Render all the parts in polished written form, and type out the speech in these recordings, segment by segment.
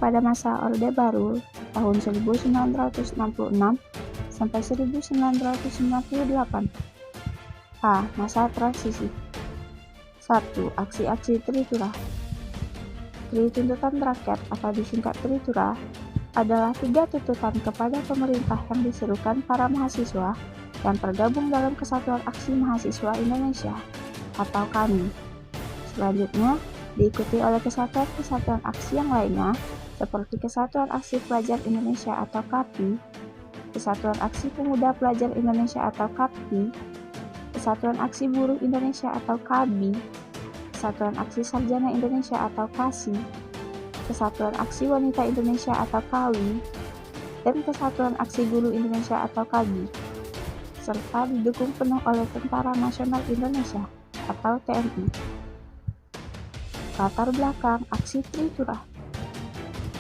pada masa Orde Baru tahun 1966 sampai 1998. A. Masa transisi. 1. Aksi-aksi Tritura. Tuntutan rakyat atau disingkat Tritura adalah 3 tuntutan kepada pemerintah yang diserukan para mahasiswa yang tergabung dalam Kesatuan Aksi Mahasiswa Indonesia atau KAMI. Selanjutnya, diikuti oleh kesatuan-kesatuan aksi yang lainnya seperti Kesatuan Aksi Pelajar Indonesia atau KAPI, Kesatuan Aksi Pemuda Pelajar Indonesia atau KAPI, Kesatuan Aksi Buruh Indonesia atau KABI, Kesatuan Aksi Sarjana Indonesia atau KASI, Kesatuan Aksi Wanita Indonesia atau KAWI, dan Kesatuan Aksi Guru Indonesia atau KAGI, serta didukung penuh oleh Tentara Nasional Indonesia atau TNI. Latar belakang aksi Tritura.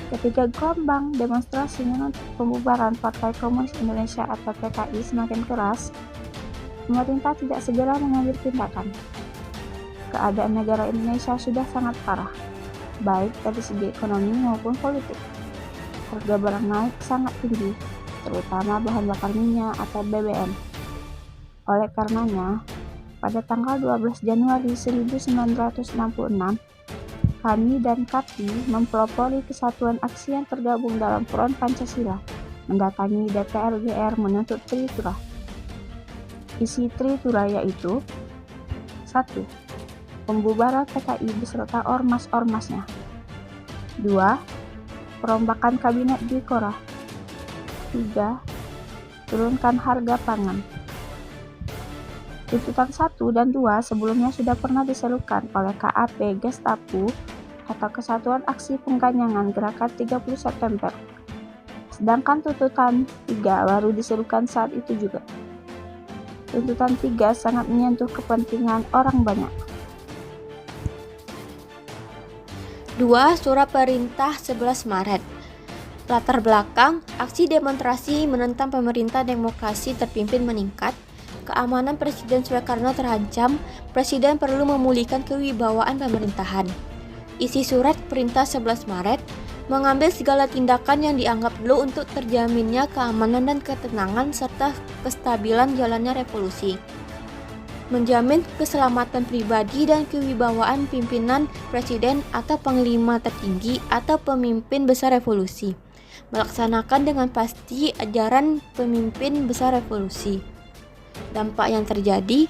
Ketika gelombang demonstrasi menuntut pembubaran Partai Komunis Indonesia atau PKI semakin keras, pemerintah tidak segera mengambil tindakan. Keadaan negara Indonesia sudah sangat parah, baik dari segi ekonomi maupun politik. Harga barang naik sangat tinggi, terutama bahan bakar minyak atau BBM. Oleh karenanya, pada tanggal 12 Januari 1966, KAMI dan KAPI mempelopori Kesatuan Aksi yang tergabung dalam Front Pancasila mendatangi DPR GR menuntut Tritura. Isi Tritura yaitu 1. Pembubaran PKI beserta ormas-ormasnya. 2. Perombakan Kabinet Dikora. 3. Turunkan harga pangan. Tuntutan 1 dan 2 sebelumnya sudah pernah diserukan oleh KAP Gestapu atau Kesatuan Aksi Pengganyangan Gerakan 30 September. Sedangkan tuntutan 3 baru diserukan saat itu juga. Tuntutan 3 sangat menyentuh kepentingan orang banyak. 2. Surat Perintah 11 Maret. Latar belakang, aksi demonstrasi menentang pemerintah demokrasi terpimpin meningkat. Keamanan Presiden Soekarno terancam, Presiden perlu memulihkan kewibawaan pemerintahan. Isi surat Perintah 11 Maret mengambil segala tindakan yang dianggap perlu untuk terjaminnya keamanan dan ketenangan serta kestabilan jalannya revolusi. Menjamin keselamatan pribadi dan kewibawaan pimpinan Presiden atau Panglima tertinggi atau pemimpin besar revolusi. Melaksanakan dengan pasti ajaran pemimpin besar revolusi. Dampak yang terjadi,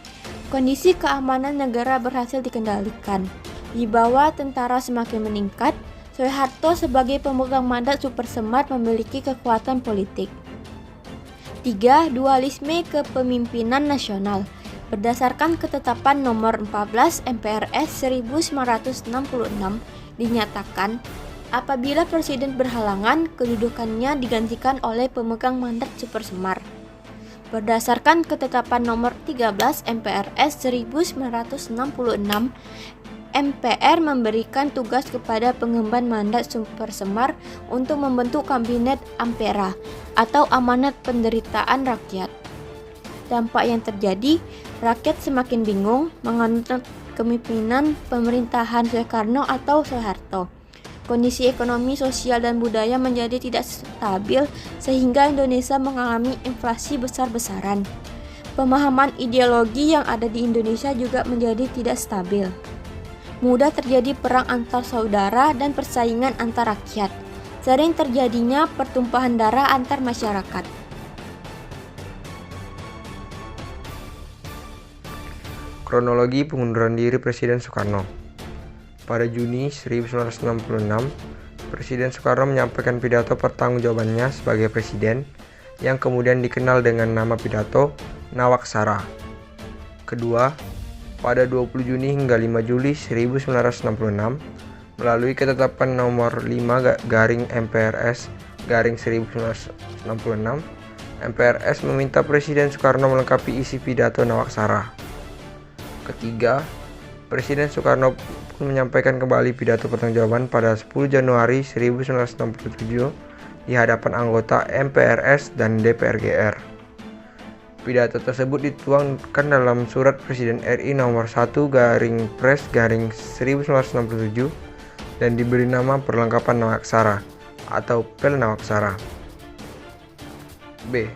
kondisi keamanan negara berhasil dikendalikan. Wibawa tentara semakin meningkat. Soeharto sebagai pemegang mandat super semar memiliki kekuatan politik. 3. Dualisme kepemimpinan nasional. Berdasarkan ketetapan nomor 14 MPRS 1966 dinyatakan, apabila presiden berhalangan, kedudukannya digantikan oleh pemegang mandat super semar. Berdasarkan ketetapan nomor 13 MPRS 1966, MPR memberikan tugas kepada pengemban mandat super semar untuk membentuk Kabinet Ampera atau amanat penderitaan rakyat. Dampak yang terjadi, rakyat semakin bingung menganut kepemimpinan pemerintahan Soekarno atau Soeharto. Kondisi ekonomi, sosial, dan budaya menjadi tidak stabil sehingga Indonesia mengalami inflasi besar-besaran. Pemahaman ideologi yang ada di Indonesia juga menjadi tidak stabil. Mudah terjadi perang antar saudara dan persaingan antar rakyat. Sering terjadinya pertumpahan darah antar masyarakat. Kronologi pengunduran diri Presiden Soekarno. Pada Juni 1966, Presiden Soekarno menyampaikan pidato pertanggungjawabannya sebagai presiden yang kemudian dikenal dengan nama pidato Nawaksara. Kedua, pada 20 Juni hingga 5 Juli 1966, melalui ketetapan nomor 5 garing MPRS garing 1966, MPRS meminta Presiden Soekarno melengkapi isi pidato Nawaksara. Ketiga, Presiden Soekarno pun menyampaikan kembali pidato pertanggungjawaban pada 10 Januari 1967 di hadapan anggota MPRS dan DPR GR. Pidato tersebut dituangkan dalam Surat Presiden RI nomor 1 garing Pres garing 1967 dan diberi nama perlengkapan Nawaksara atau Pelnawaksara. B.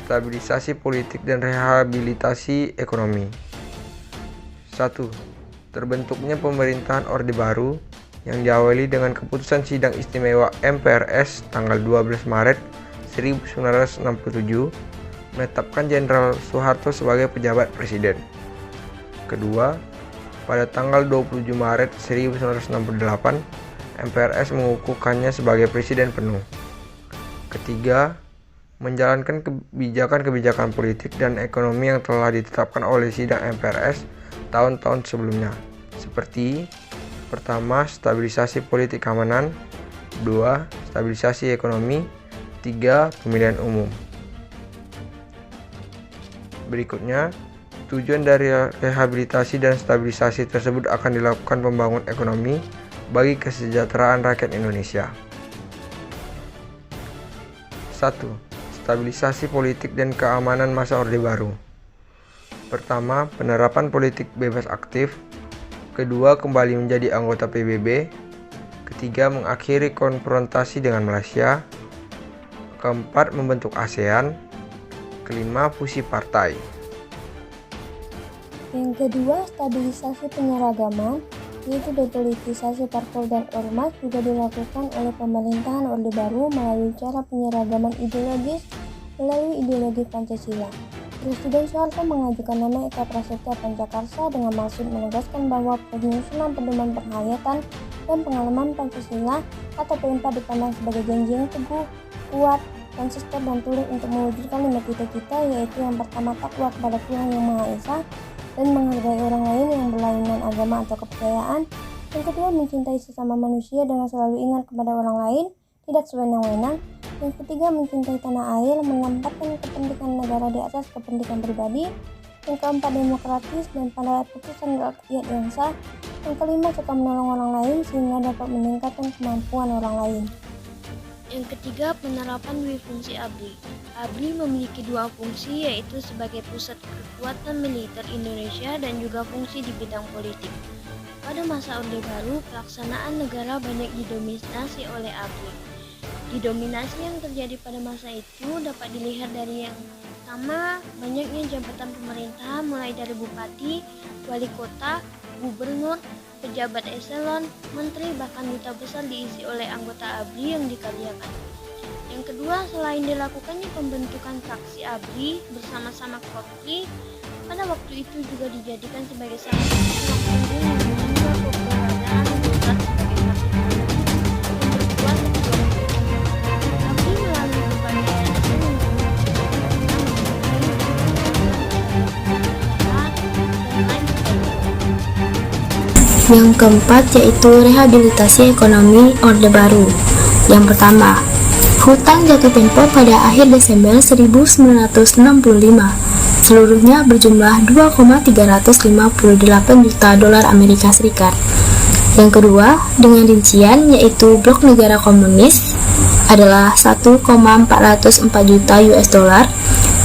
Stabilisasi politik dan rehabilitasi ekonomi. 1. Terbentuknya pemerintahan Orde Baru yang diawali dengan keputusan Sidang Istimewa MPRS tanggal 12 Maret 1967 menetapkan Jenderal Soeharto sebagai pejabat presiden. Kedua, pada tanggal 27 Maret 1968, MPRS mengukuhkannya sebagai presiden penuh. Ketiga, menjalankan kebijakan-kebijakan politik dan ekonomi yang telah ditetapkan oleh Sidang MPRS tahun-tahun sebelumnya, seperti pertama, stabilisasi politik keamanan, 2. Stabilisasi ekonomi, 3. Pemilihan umum. Berikutnya, tujuan dari rehabilitasi dan stabilisasi tersebut akan dilakukan pembangunan ekonomi bagi kesejahteraan rakyat Indonesia. 1. Stabilisasi politik dan keamanan masa Orde Baru. Pertama, penerapan politik bebas aktif. Kedua, kembali menjadi anggota PBB. Ketiga, mengakhiri konfrontasi dengan Malaysia. Keempat, membentuk ASEAN. Kelima, fusi partai. Yang kedua, stabilisasi penyeragaman, yaitu depolitisasi parpol dan ormas juga dilakukan oleh pemerintahan Orde Baru melalui cara penyeragaman ideologis melalui ideologi Pancasila. Presiden Soeharto mengajukan nama Eka Prasetya Pancakarsa dengan maksud menegaskan bahwa penyusunan pedoman penghayatan dan pengalaman Pancasila atau P4 dipandang sebagai janji yang teguh, kuat, konsisten dan tulus untuk mewujudkan 5 cita-cita, yaitu yang pertama takwa kepada Tuhan Yang Maha Esa dan menghargai orang lain yang berlainan agama atau kepercayaan. Yang kedua, mencintai sesama manusia dengan selalu ingat kepada orang lain, tidak sewenang-wenang. Yang ketiga, mencintai tanah air, menempatkan kepentingan negara di atas kepentingan pribadi. Yang keempat, demokratis dan pada putusan rakyat yang sah. Yang kelima, suka menolong orang lain sehingga dapat meningkatkan kemampuan orang lain. Yang ketiga, penerapan fungsi ABRI. ABRI memiliki dua fungsi, yaitu sebagai pusat kekuatan militer Indonesia dan juga fungsi di bidang politik. Pada masa Orde Baru, pelaksanaan negara banyak didominasi oleh ABRI. Didominasi yang terjadi pada masa itu dapat dilihat dari yang pertama, banyaknya jabatan pemerintah mulai dari bupati, wali kota, gubernur, pejabat eselon, menteri, bahkan duta besar diisi oleh anggota ABRI yang dikaryakan. Yang kedua, selain dilakukannya pembentukan fraksi ABRI bersama-sama Kopri, pada waktu itu juga dijadikan sebagai salah satu tulang punggung yang menunjukkan keberadaan pusat sebagai partai politik yang berkuasa di bawah presiden. ABRI melalui berbagai LSM dan lain sebagainya. Yang keempat yaitu rehabilitasi ekonomi Orde Baru. Yang pertama, hutang jatuh tempo pada akhir Desember 1965 seluruhnya berjumlah 2,358 juta dolar Amerika Serikat. Yang kedua, dengan rincian yaitu blok negara komunis adalah 1,404 juta US dollar,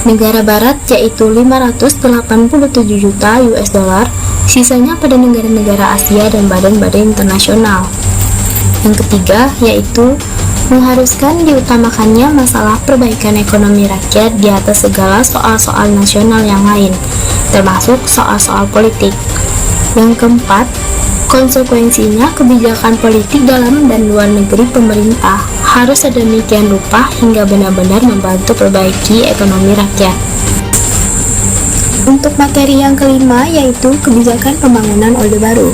negara barat yaitu 587 juta US dollar, sisanya pada negara-negara Asia dan badan-badan internasional. Yang ketiga yaitu mengharuskan diutamakannya masalah perbaikan ekonomi rakyat di atas segala soal-soal nasional yang lain, termasuk soal-soal politik. Yang keempat, konsekuensinya kebijakan politik dalam dan luar negeri pemerintah harus sedemikian rupa hingga benar-benar membantu perbaiki ekonomi rakyat. Untuk materi yang kelima yaitu kebijakan pembangunan Orde Baru.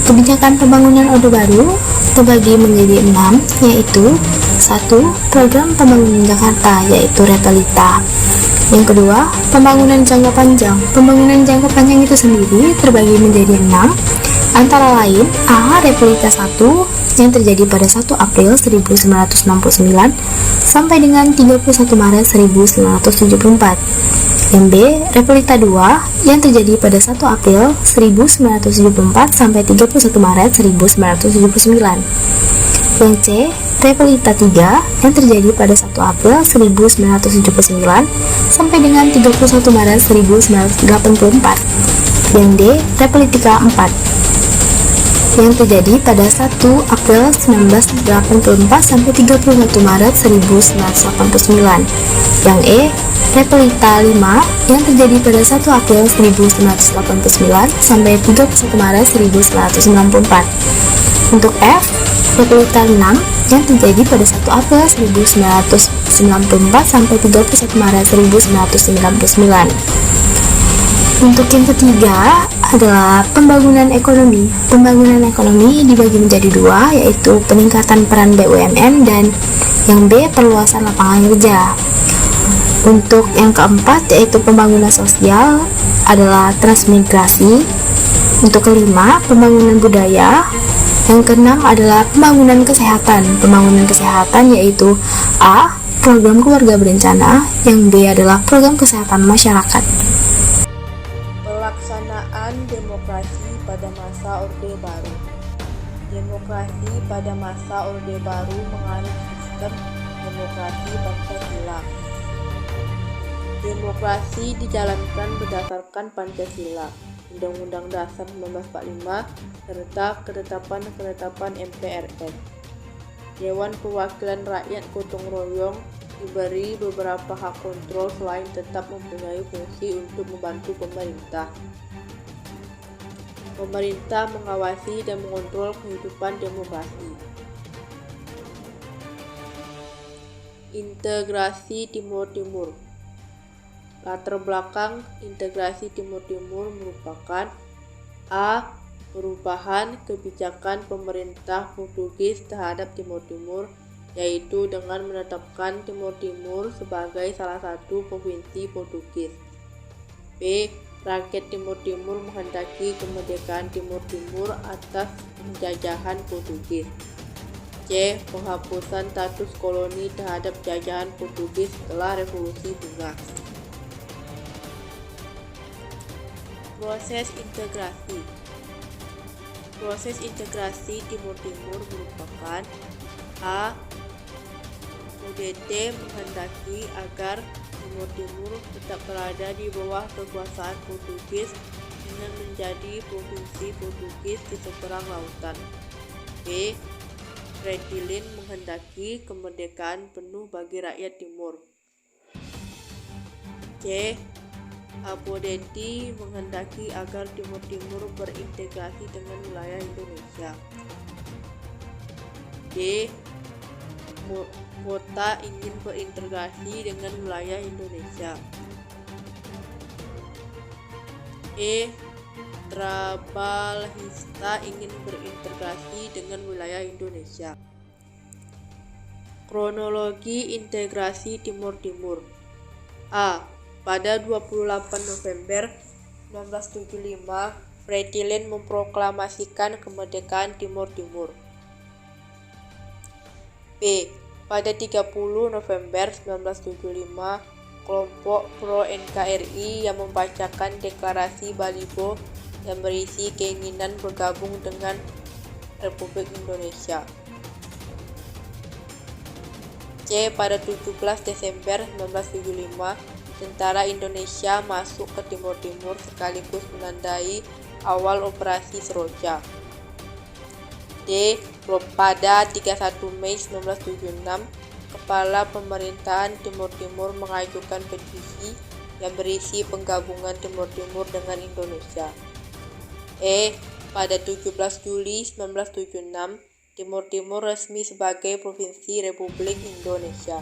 Kebijakan pembangunan Orde Baru terbagi menjadi 6, yaitu 1. Program pembangunan Jakarta, yaitu Repelita. Yang kedua, pembangunan jangka panjang. Pembangunan jangka panjang itu sendiri terbagi menjadi 6, antara lain A. Repelita 1 yang terjadi pada 1 April 1969 sampai dengan 31 Maret 1974. Yang B. Repelita 2 yang terjadi pada 1 April 1974 sampai 31 Maret 1979. Yang C. Repelita 3 yang terjadi pada 1 April 1979 sampai dengan 31 Maret 1984. Yang D. Repelita 4 yang terjadi pada 1 April 1984 sampai 31 Maret 1989. Yang E, Repelita 5 yang terjadi pada 1 April 1989 sampai 31 Maret 1994. Untuk F, Repelita 6 yang terjadi pada 1 April 1994 sampai 31 Maret 1999. Untuk yang ketiga adalah pembangunan ekonomi. Pembangunan ekonomi dibagi menjadi dua, yaitu peningkatan peran BUMN dan yang B, perluasan lapangan kerja. Untuk yang keempat yaitu pembangunan sosial adalah transmigrasi. Untuk kelima, pembangunan budaya. Yang keenam adalah pembangunan kesehatan. Pembangunan kesehatan yaitu A, program keluarga berencana, yang B adalah program kesehatan masyarakat. Pelaksanaan demokrasi pada masa Orde Baru. Demokrasi pada masa Orde Baru menganut sistem demokrasi Pancasila. Demokrasi dijalankan berdasarkan Pancasila, Undang-Undang Dasar 1945, serta ketetapan-ketetapan MPRN. Dewan Perwakilan Rakyat gotong royong diberi beberapa hak kontrol selain tetap mempunyai fungsi untuk membantu pemerintah. Pemerintah mengawasi dan mengontrol kehidupan demokrasi. Integrasi Timur Timur. Latar belakang integrasi Timur Timur merupakan A, perubahan kebijakan pemerintah Portugis terhadap Timur Timur, yaitu dengan menetapkan Timur Timur sebagai salah satu provinsi Portugis. B, rakyat Timur Timur menghendaki kemerdekaan Timur Timur atas penjajahan Portugis. C, penghapusan status koloni terhadap jajahan Portugis setelah Revolusi Bunga. Proses integrasi. Proses integrasi Timur Timur merupakan A, UDT menghendaki agar Timur Timur tetap berada di bawah kekuasaan Portugis dengan menjadi provinsi Portugis di seberang lautan. B, Fretilin menghendaki kemerdekaan penuh bagi rakyat Timur. C, Apodeti menghendaki agar Timur Timur berintegrasi dengan wilayah Indonesia. D, Kota ingin berintegrasi dengan wilayah Indonesia. E, Trabalhista ingin berintegrasi dengan wilayah Indonesia. Kronologi integrasi Timur Timur. A, pada 28 November 1975, Fretilin memproklamasikan kemerdekaan Timur Timur. B, pada 30 November 1975, kelompok pro-NKRI yang membacakan deklarasi Balibo yang berisi keinginan bergabung dengan Republik Indonesia. C, pada 17 Desember 1975, tentara Indonesia masuk ke Timur Timur sekaligus menandai awal operasi Seroja. D, pada 31 Mei 1976, Kepala Pemerintahan Timur Timur mengajukan petisi yang berisi penggabungan Timur Timur dengan Indonesia. E, pada 17 Juli 1976, Timur Timur resmi sebagai Provinsi Republik Indonesia.